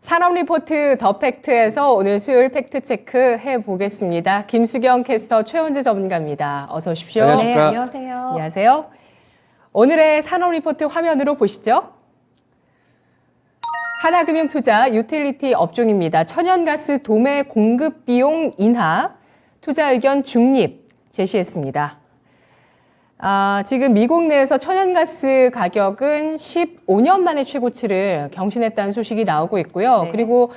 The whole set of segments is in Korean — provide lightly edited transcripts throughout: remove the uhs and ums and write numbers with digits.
산업 리포트 더 팩트에서 오늘 수요일 팩트 체크 해보겠습니다. 김수경 캐스터 최원재 전문가입니다. 어서 오십시오. 안녕하십니까. 네, 안녕하세요. 안녕하세요. 오늘의 산업 리포트 화면으로 보시죠. 하나금융투자 유틸리티 업종입니다. 천연가스 도매 공급 비용 인하, 투자 의견 중립 제시했습니다. 지금 미국 내에서 천연가스 가격은 15년 만에 최고치를 경신했다는 소식이 나오고 있고요. 네. 그리고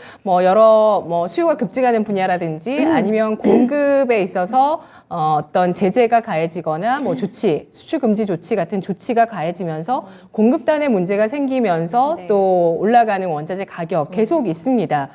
여러 수요가 급증하는 분야라든지 아니면 공급에 있어서 어떤 제재가 가해지거나 조치, 수출 금지 조치 같은 조치가 가해지면서 공급단에 문제가 생기면서 네. 또 올라가는 원자재 가격 계속 있습니다.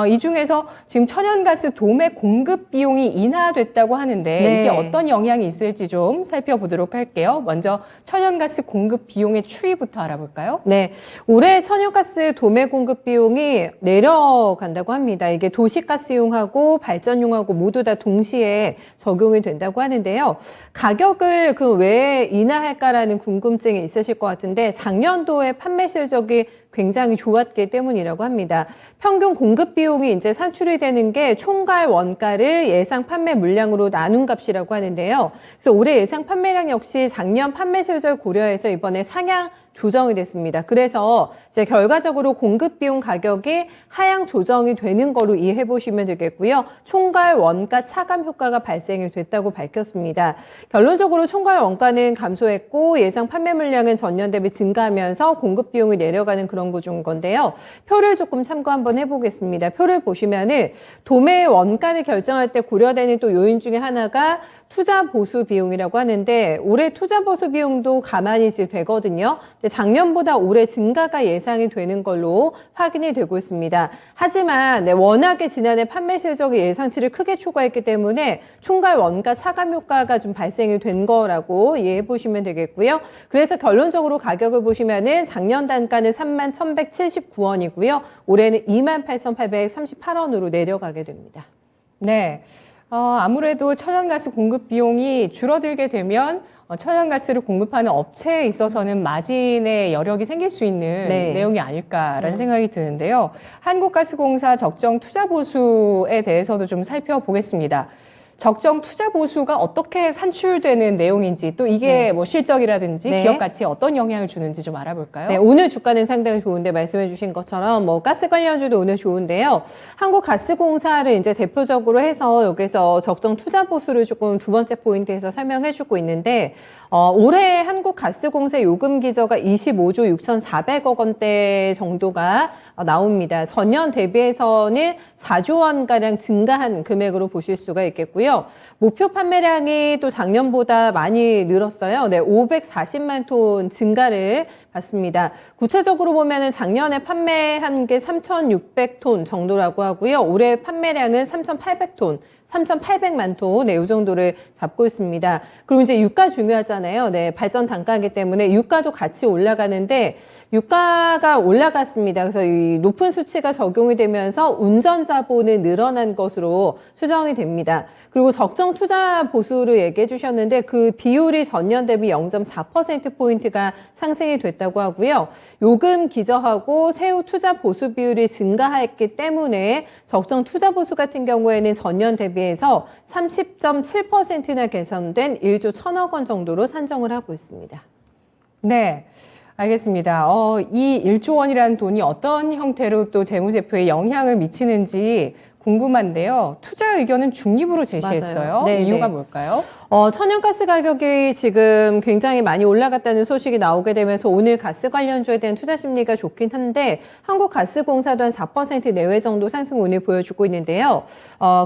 이 중에서 지금 천연가스 도매 공급 비용이 인하됐다고 하는데 네. 이게 어떤 영향이 있을지 좀 살펴보도록 할게요. 먼저 천연가스 공급 비용의 추이부터 알아볼까요? 네, 올해 천연가스 도매 공급 비용이 내려간다고 합니다. 이게 도시가스용하고 발전용하고 모두 다 동시에 적용이 된다고 하는데요. 가격을 왜 인하할까라는 궁금증이 있으실 것 같은데 작년도에 판매 실적이 굉장히 좋았기 때문이라고 합니다. 평균 공급 비용이 이제 산출이 되는 게 총괄 원가를 예상 판매 물량으로 나눈 값이라고 하는데요. 그래서 올해 예상 판매량 역시 작년 판매 실적 고려해서 이번에 상향 조정이 됐습니다. 그래서 이제 결과적으로 공급 비용 가격이 하향 조정이 되는 거로 이해해 보시면 되겠고요. 총괄 원가 차감 효과가 발생이 됐다고 밝혔습니다. 결론적으로 총괄 원가는 감소했고 예상 판매 물량은 전년 대비 증가하면서 공급 비용이 내려가는 그런 구조인 건데요. 표를 조금 참고 한번 해보겠습니다. 표를 보시면은 도매 원가를 결정할 때 고려되는 또 요인 중에 하나가 투자 보수 비용이라고 하는데 올해 투자 보수 비용도 가만히 되거든요. 근데 작년보다 올해 증가가 예상이 되는 걸로 확인이 되고 있습니다. 하지만 워낙에 지난해 판매 실적이 예상치를 크게 초과했기 때문에 총괄 원가 차감 효과가 좀 발생이 된 거라고 이해해 보시면 되겠고요. 그래서 결론적으로 가격을 보시면은 작년 단가는 31,179원이고요. 올해는 28,838원으로 내려가게 됩니다. 네. 아무래도 천연가스 공급 비용이 줄어들게 되면 천연가스를 공급하는 업체에 있어서는 마진의 여력이 생길 수 있는 네. 내용이 아닐까라는 생각이 드는데요. 한국가스공사 적정 투자 보수에 대해서도 좀 살펴보겠습니다. 적정 투자 보수가 어떻게 산출되는 내용인지 또 이게 실적이라든지 네. 기업 가치에 어떤 영향을 주는지 좀 알아볼까요? 네, 오늘 주가는 상당히 좋은데 말씀해 주신 것처럼 가스 관련주도 오늘 좋은데요. 한국가스공사를 이제 대표적으로 해서 여기서 적정 투자 보수를 조금 두 번째 포인트에서 설명해 주고 있는데 올해 한국가스공사 요금 기저가 25조 6,400억 원대 정도가 나옵니다. 전년 대비해서는 4조 원가량 증가한 금액으로 보실 수가 있겠고요. 목표 판매량이 또 작년보다 많이 늘었어요. 네, 540만 톤 증가를 봤습니다. 구체적으로 보면은 작년에 판매한 게 3,600톤 정도라고 하고요. 올해 판매량은 3,800톤. 3,800만 톤, 이 정도를 잡고 있습니다. 그리고 이제 유가 중요하잖아요. 네, 발전 단가이기 때문에 유가도 같이 올라가는데 유가가 올라갔습니다. 그래서 이 높은 수치가 적용이 되면서 운전 자본이 늘어난 것으로 추정이 됩니다. 그리고 적정 투자 보수를 얘기해 주셨는데 그 비율이 전년 대비 0.4%포인트가 상승이 됐다고 하고요. 요금 기저하고 세후 투자 보수 비율이 증가했기 때문에 적정 투자 보수 같은 경우에는 전년 대비해서 30.7%나 개선된 1조 1,000억 원 정도로 산정을 하고 있습니다. 네. 알겠습니다. 이 1조 원이라는 돈이 어떤 형태로 또 재무제표에 영향을 미치는지 궁금한데요. 투자 의견은 중립으로 제시했어요. 네, 이유가 네. 뭘까요? 천연가스 가격이 지금 굉장히 많이 올라갔다는 소식이 나오게 되면서 오늘 가스 관련주에 대한 투자 심리가 좋긴 한데 한국가스공사도 한 4% 내외 정도 상승 오늘 보여주고 있는데요.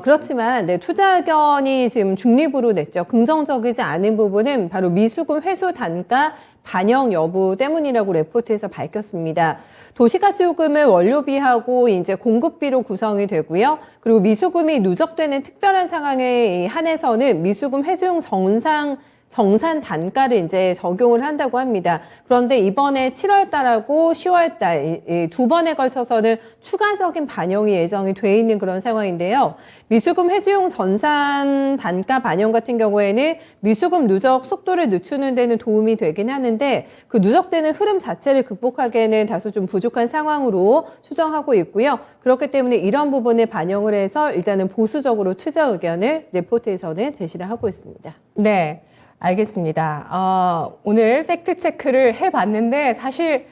그렇지만 투자 의견이 지금 중립으로 냈죠. 긍정적이지 않은 부분은 바로 미수금 회수 단가 반영 여부 때문이라고 레포트에서 밝혔습니다. 도시가스 요금은 원료비하고 이제 공급비로 구성이 되고요. 그리고 미수금이 누적되는 특별한 상황에 한해서는 미수금 회수용 정상 정산 단가를 이제 적용을 한다고 합니다. 그런데 이번에 7월 달하고 10월 달 이 두 번에 걸쳐서는 추가적인 반영이 예정이 돼 있는 그런 상황인데요. 미수금 회수용 전산 단가 반영 같은 경우에는 미수금 누적 속도를 늦추는 데는 도움이 되긴 하는데 그 누적되는 흐름 자체를 극복하기에는 다소 좀 부족한 상황으로 추정하고 있고요. 그렇기 때문에 이런 부분을 반영을 해서 일단은 보수적으로 투자 의견을 레포트에서는 제시를 하고 있습니다. 네, 알겠습니다. 오늘 팩트 체크를 해봤는데 사실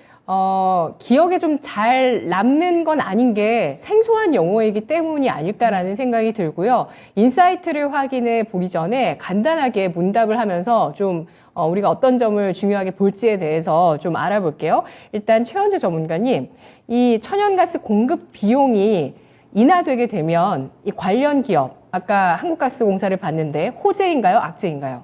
기억에 좀 잘 남는 건 아닌 게 생소한 용어이기 때문이 아닐까라는 생각이 들고요. 인사이트를 확인해 보기 전에 간단하게 문답을 하면서 좀 우리가 어떤 점을 중요하게 볼지에 대해서 좀 알아볼게요. 일단 최현재 전문가님, 이 천연가스 공급 비용이 인하되게 되면 이 관련 기업, 아까 한국가스공사를 봤는데 호재인가요? 악재인가요?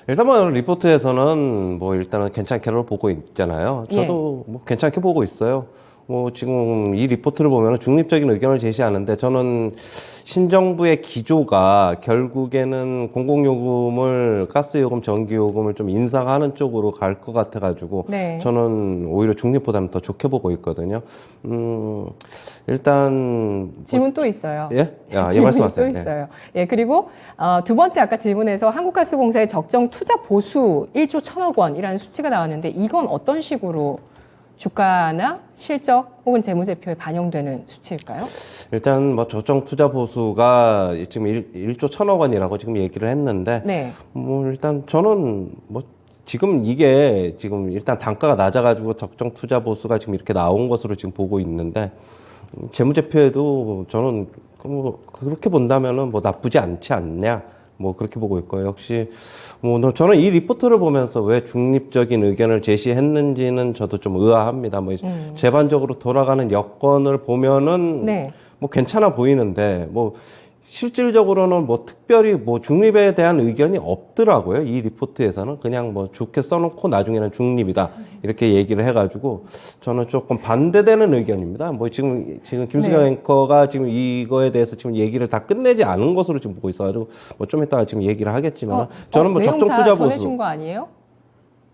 일단 뭐 리포트에서는 뭐 일단은 괜찮게로 보고 있잖아요. 저도 뭐 괜찮게 보고 있어요. 뭐 지금 이 리포트를 보면 중립적인 의견을 제시하는데 저는 신정부의 기조가 결국에는 공공요금을 가스요금, 전기요금을 좀 인상하는 쪽으로 갈 것 같아가지고 네. 저는 오히려 중립보다는 더 좋게 보고 있거든요. 일단 질문 또 있어요. 예? 예, 질문이 말씀하세요. 또 있어요. 예, 그리고 두 번째 아까 질문에서 한국가스공사의 적정 투자 보수 1조 1,000억 원이라는 수치가 나왔는데 이건 어떤 식으로 주가나 실적 혹은 재무제표에 반영되는 수치일까요? 일단 뭐 적정 투자 보수가 지금 1조 1,000억 원이라고 지금 얘기를 했는데 네. 뭐 일단 저는 뭐 지금 이게 지금 일단 단가가 낮아가지고 적정 투자 보수가 지금 이렇게 나온 것으로 지금 보고 있는데 재무제표에도 저는 뭐 그렇게 본다면은 뭐 나쁘지 않지 않냐 뭐 그렇게 보고 있고요. 역시 뭐 저는 이 리포트를 보면서 왜 중립적인 의견을 제시했는지는 저도 좀 의아합니다. 뭐 재반적으로 돌아가는 여건을 보면은 네. 뭐 괜찮아 보이는데 뭐 실질적으로는 뭐 특별히 뭐 중립에 대한 의견이 없더라고요. 이 리포트에서는 그냥 뭐 좋게 써놓고 나중에는 중립이다 이렇게 얘기를 해가지고 저는 조금 반대되는 의견입니다. 뭐 지금 김수경 앵커가 지금 이거에 대해서 지금 얘기를 다 끝내지 않은 것으로 지금 보고 있어가지고 뭐 좀 이따가 지금 얘기를 하겠지만 저는 뭐 내용 적정 다 투자 보수 전해준 거 아니에요?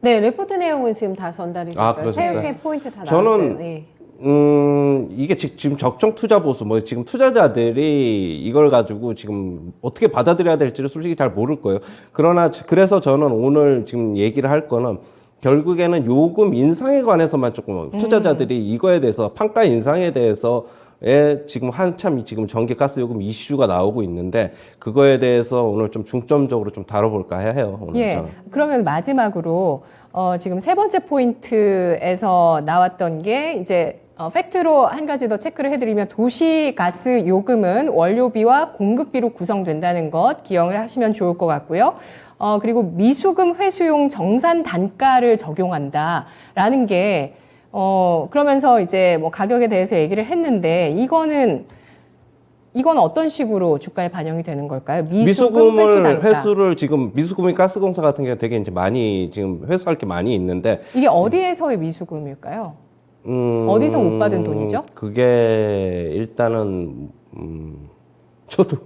네, 레포트 내용은 지금 다 전달이 됐어요. 그러셨어요? 세 개 포인트 다 저는 나왔어요. 예. 이게 지금 적정 투자 보수, 뭐 지금 투자자들이 이걸 가지고 지금 어떻게 받아들여야 될지를 솔직히 잘 모를 거예요. 그러나 그래서 저는 오늘 지금 얘기를 할 거는 결국에는 요금 인상에 관해서만 조금 투자자들이 이거에 대해서 판가 인상에 대해서 지금 한참 지금 전기 가스 요금 이슈가 나오고 있는데 그거에 대해서 오늘 좀 중점적으로 좀 다뤄볼까 해요. 오늘 예. 저는. 그러면 마지막으로 지금 세 번째 포인트에서 나왔던 게 이제 팩트로 한 가지 더 체크를 해드리면 도시가스 요금은 원료비와 공급비로 구성된다는 것 기억을 하시면 좋을 것 같고요. 그리고 미수금 회수용 정산 단가를 적용한다라는 게 그러면서 이제 뭐 가격에 대해서 얘기를 했는데 이건 어떤 식으로 주가에 반영이 되는 걸까요? 미수금 회수 단가. 회수를 지금 미수금이 가스공사 같은 경우에 되게 이제 많이 지금 회수할 게 많이 있는데 이게 어디에서의 미수금일까요? 어디서 못 받은 돈이죠? 그게 일단은 저도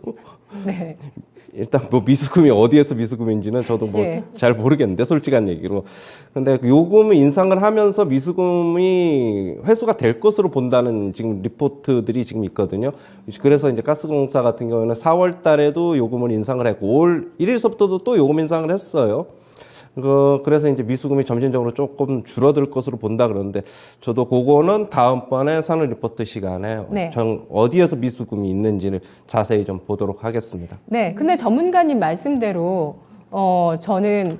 네. 일단 뭐 미수금이 어디에서 미수금인지는 저도 뭐 예. 잘 모르겠는데 솔직한 얘기로 근데 요금을 인상을 하면서 미수금이 회수가 될 것으로 본다는 지금 리포트들이 지금 있거든요. 그래서 이제 가스공사 같은 경우는 4월 달에도 요금을 인상을 했고 5월 1일서부터도 또 요금 인상을 했어요. 그래서 이제 미수금이 점진적으로 조금 줄어들 것으로 본다 그러는데 저도 그거는 다음번에 산업 리포트 시간에 네. 어디에서 미수금이 있는지를 자세히 좀 보도록 하겠습니다. 네. 근데 전문가님 말씀대로 저는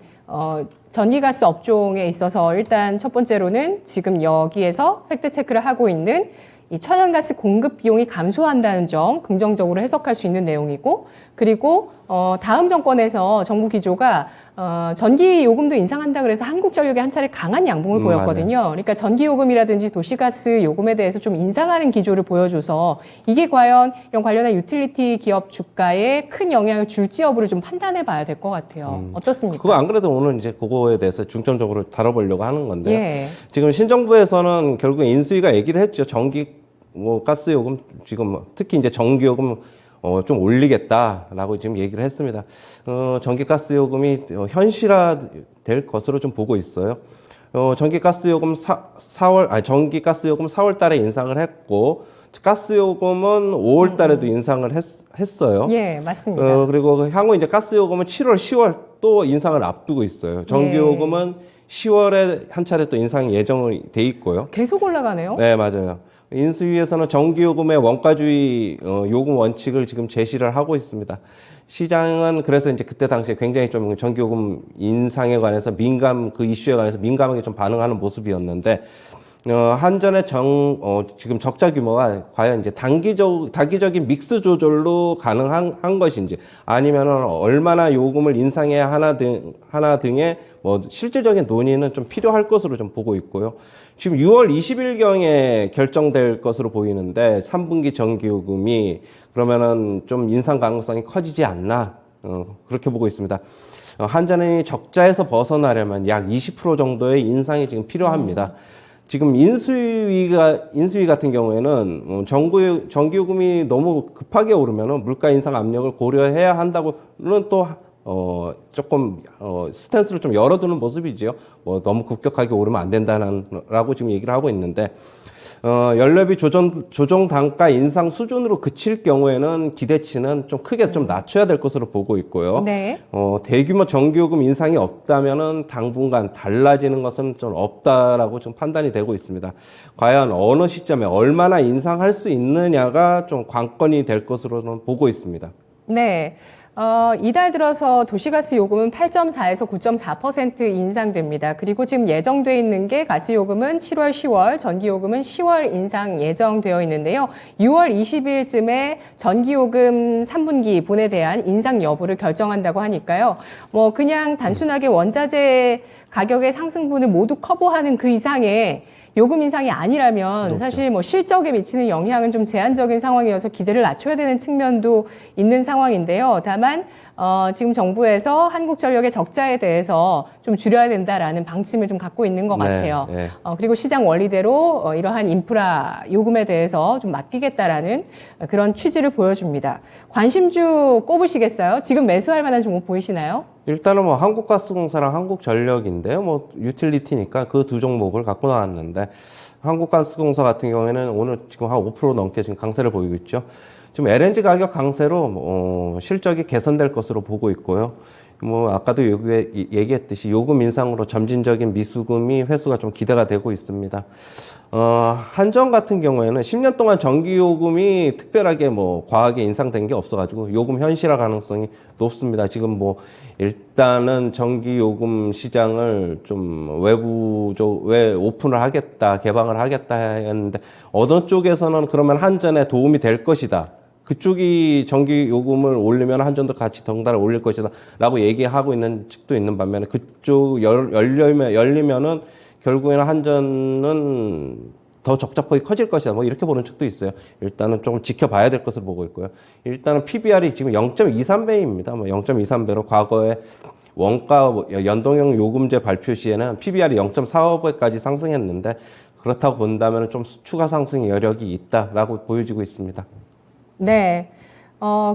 전기가스 업종에 있어서 일단 첫 번째로는 지금 여기에서 팩트 체크를 하고 있는 이 천연가스 공급 비용이 감소한다는 점 긍정적으로 해석할 수 있는 내용이고 그리고 다음 정권에서 정부 기조가 전기 요금도 인상한다 그래서 한국전력에 한 차례 강한 양봉을 보였거든요. 맞아요. 그러니까 전기 요금이라든지 도시가스 요금에 대해서 좀 인상하는 기조를 보여줘서 이게 과연 이런 관련한 유틸리티 기업 주가에 큰 영향을 줄지 여부를 좀 판단해 봐야 될 것 같아요. 어떻습니까? 그거 안 그래도 오늘 이제 그거에 대해서 중점적으로 다뤄보려고 하는 건데요. 예. 지금 신정부에서는 결국 인수위가 얘기를 했죠. 전기, 뭐 가스 요금 지금 특히 이제 전기 요금 좀 올리겠다라고 지금 얘기를 했습니다. 전기가스 요금이 현실화될 것으로 좀 보고 있어요. 전기가스 요금 4월 달에 인상을 했고, 가스 요금은 5월 달에도 인상을 했어요. 예, 맞습니다. 그리고 향후 이제 가스 요금은 7월, 10월 또 인상을 앞두고 있어요. 전기 요금은 10월에 한 차례 또 인상 예정이 돼 있고요. 계속 올라가네요. 네, 맞아요. 인수위에서는 전기요금의 원가주의 요금 원칙을 지금 제시를 하고 있습니다. 시장은 그래서 이제 그때 당시에 굉장히 좀 전기요금 인상에 관해서 그 이슈에 관해서 민감하게 좀 반응하는 모습이었는데, 한전의 지금 적자 규모가 과연 이제 단기적인 믹스 조절로 가능한 것인지, 아니면은 얼마나 요금을 인상해야 하나 등의 뭐 실질적인 논의는 좀 필요할 것으로 좀 보고 있고요. 지금 6월 20일경에 결정될 것으로 보이는데 3분기 전기요금이 그러면은 좀 인상 가능성이 커지지 않나, 그렇게 보고 있습니다. 한전이 적자에서 벗어나려면 약 20% 정도의 인상이 지금 필요합니다. 지금 인수위 같은 경우에는 전기요금이 너무 급하게 오르면은 물가 인상 압력을 고려해야 한다고는 또 조금 스탠스를 좀 열어두는 모습이지요. 뭐 너무 급격하게 오르면 안 된다라고 지금 얘기를 하고 있는데, 연료비 조정 단가 인상 수준으로 그칠 경우에는 기대치는 좀 크게 좀 낮춰야 될 것으로 보고 있고요. 네. 대규모 전기요금 인상이 없다면은 당분간 달라지는 것은 좀 없다라고 좀 판단이 되고 있습니다. 과연 어느 시점에 얼마나 인상할 수 있느냐가 좀 관건이 될 것으로는 보고 있습니다. 네. 이달 들어서 도시가스 요금은 8.4에서 9.4% 인상됩니다. 그리고 지금 예정돼 있는 게 가스 요금은 7월, 10월, 전기 요금은 10월 인상 예정되어 있는데요. 6월 20일쯤에 전기 요금 3분기 분에 대한 인상 여부를 결정한다고 하니까요. 뭐 그냥 단순하게 원자재 가격의 상승분을 모두 커버하는 그 이상의 요금 인상이 아니라면 사실 뭐 실적에 미치는 영향은 좀 제한적인 상황이어서 기대를 낮춰야 되는 측면도 있는 상황인데요. 다만 지금 정부에서 한국전력의 적자에 대해서 좀 줄여야 된다라는 방침을 좀 갖고 있는 것 같아요. 네. 그리고 시장 원리대로 이러한 인프라 요금에 대해서 좀 맡기겠다라는 그런 취지를 보여줍니다. 관심주 꼽으시겠어요? 지금 매수할 만한 종목 보이시나요? 일단은 뭐 한국가스공사랑 한국전력인데요. 뭐 유틸리티니까 그 두 종목을 갖고 나왔는데, 한국가스공사 같은 경우에는 오늘 지금 한 5% 넘게 지금 강세를 보이고 있죠. 지금 LNG 가격 강세로 실적이 개선될 것으로 보고 있고요. 뭐 아까도 얘기했듯이 요금 인상으로 점진적인 미수금이 회수가 좀 기대가 되고 있습니다. 한전 같은 경우에는 10년 동안 전기요금이 특별하게 뭐 과하게 인상된 게 없어가지고 요금 현실화 가능성이 높습니다. 지금 뭐 일단은 전기요금 시장을 좀 외 오픈을 하겠다, 개방을 하겠다 했는데, 어느 쪽에서는 그러면 한전에 도움이 될 것이다, 그쪽이 전기 요금을 올리면 한전도 같이 덩달아 올릴 것이다 라고 얘기하고 있는 측도 있는 반면에, 그쪽 열리면은 결국에는 한전은 더 적자폭이 커질 것이다, 뭐 이렇게 보는 측도 있어요. 일단은 조금 지켜봐야 될 것으로 보고 있고요. 일단은 PBR이 지금 0.23배입니다. 뭐 0.23배로 과거에 원가 연동형 요금제 발표 시에는 PBR이 0.45배까지 상승했는데, 그렇다고 본다면 좀 추가 상승 여력이 있다라고 보여지고 있습니다. 네.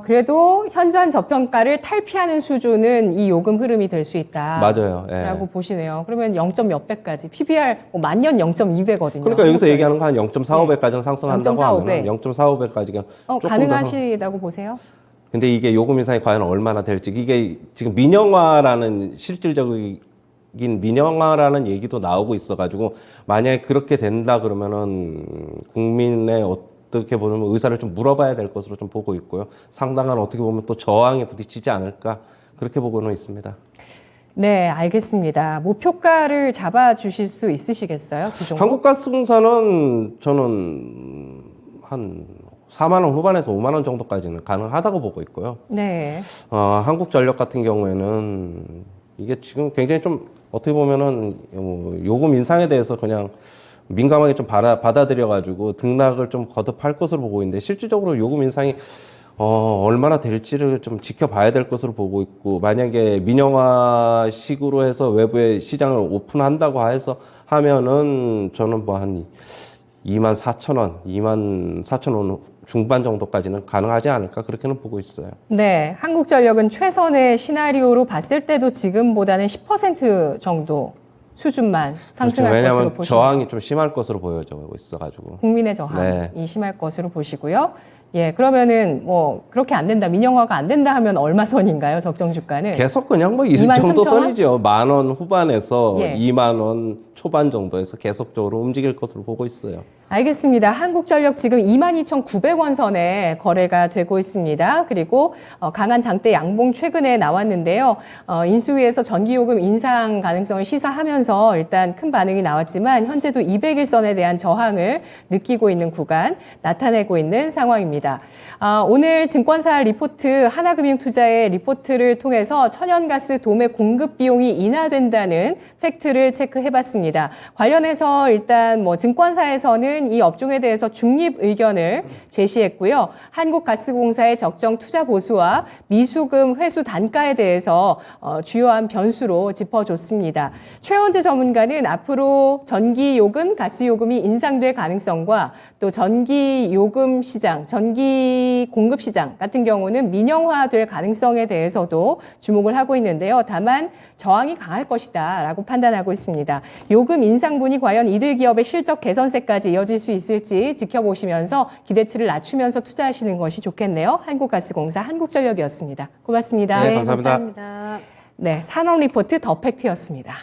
그래도 현저한 저평가를 탈피하는 수준은 이 요금 흐름이 될 수 있다. 맞아요. 라고 보시네요. 그러면 0. 몇 배까지. PBR 만년 0.2배거든요. 그러니까 여기서 얘기하는 거 한 0.45배까지는 상승한다고 0.45 하면 배. 0.45배까지가 조금 가능하시다고 보세요? 근데 이게 요금 인상이 과연 얼마나 될지, 이게 지금 민영화라는 실질적인 민영화라는 얘기도 나오고 있어가지고, 만약에 그렇게 된다 그러면은 국민의 어떻게 보면 의사를 좀 물어봐야 될 것으로 좀 보고 있고요. 상당한 어떻게 보면 또 저항에 부딪히지 않을까, 그렇게 보고는 있습니다. 네, 알겠습니다. 목표가를 잡아주실 수 있으시겠어요? 그 정도? 한국가스공사는 저는 한 4만 원 후반에서 5만 원 정도까지는 가능하다고 보고 있고요. 네. 한국전력 같은 경우에는 이게 지금 굉장히 좀 어떻게 보면은 요금 인상에 대해서 그냥 민감하게 좀 받아들여가지고 등락을 좀 거듭할 것으로 보고 있는데, 실질적으로 요금 인상이 얼마나 될지를 좀 지켜봐야 될 것으로 보고 있고, 만약에 민영화식으로 해서 외부의 시장을 오픈한다고 해서 하면은 저는 뭐 한 24,000원, 24,000원 중반 정도까지는 가능하지 않을까 그렇게는 보고 있어요. 네, 한국전력은 최선의 시나리오로 봤을 때도 지금보다는 10% 정도 수준만 상승할 것으로 왜냐하면 보시고 저항이 좀 심할 것으로 보여지고 있어가지고. 국민의 저항이 네. 심할 것으로 보시고요. 예, 그러면은 뭐 그렇게 안 된다, 민영화가 안 된다 하면 얼마 선인가요? 적정 주가는? 계속 그냥 뭐 이 23,000원? 정도 선이죠. 10,000원 후반에서 예. 20,000원 초반 정도에서 계속적으로 움직일 것으로 보고 있어요. 알겠습니다. 한국전력 지금 22,900원 선에 거래가 되고 있습니다. 그리고 강한 장대 양봉 최근에 나왔는데요. 인수위에서 전기요금 인상 가능성을 시사하면서 일단 큰 반응이 나왔지만 현재도 200일선에 대한 저항을 느끼고 있는 구간 나타내고 있는 상황입니다. 오늘 증권사 리포트 하나금융투자의 리포트를 통해서 천연가스 도매 공급 비용이 인하된다는 팩트를 체크해봤습니다. 관련해서 일단 뭐 증권사에서는 이 업종에 대해서 중립 의견을 제시했고요. 한국가스공사의 적정 투자 보수와 미수금 회수 단가에 대해서 주요한 변수로 짚어줬습니다. 최원재 전문가는 앞으로 전기요금, 가스요금이 인상될 가능성과 또 전기요금 시장, 전기 공급 시장 같은 경우는 민영화될 가능성에 대해서도 주목을 하고 있는데요. 다만 저항이 강할 것이다 라고 판단하고 있습니다. 요금 인상분이 과연 이들 기업의 실적 개선세까지 이어질 수 있을지 지켜보시면서 기대치를 낮추면서 투자하시는 것이 좋겠네요. 한국가스공사 한국전력이었습니다. 고맙습니다. 네, 감사합니다. 감사합니다. 네, 산업 리포트 더 팩트였습니다.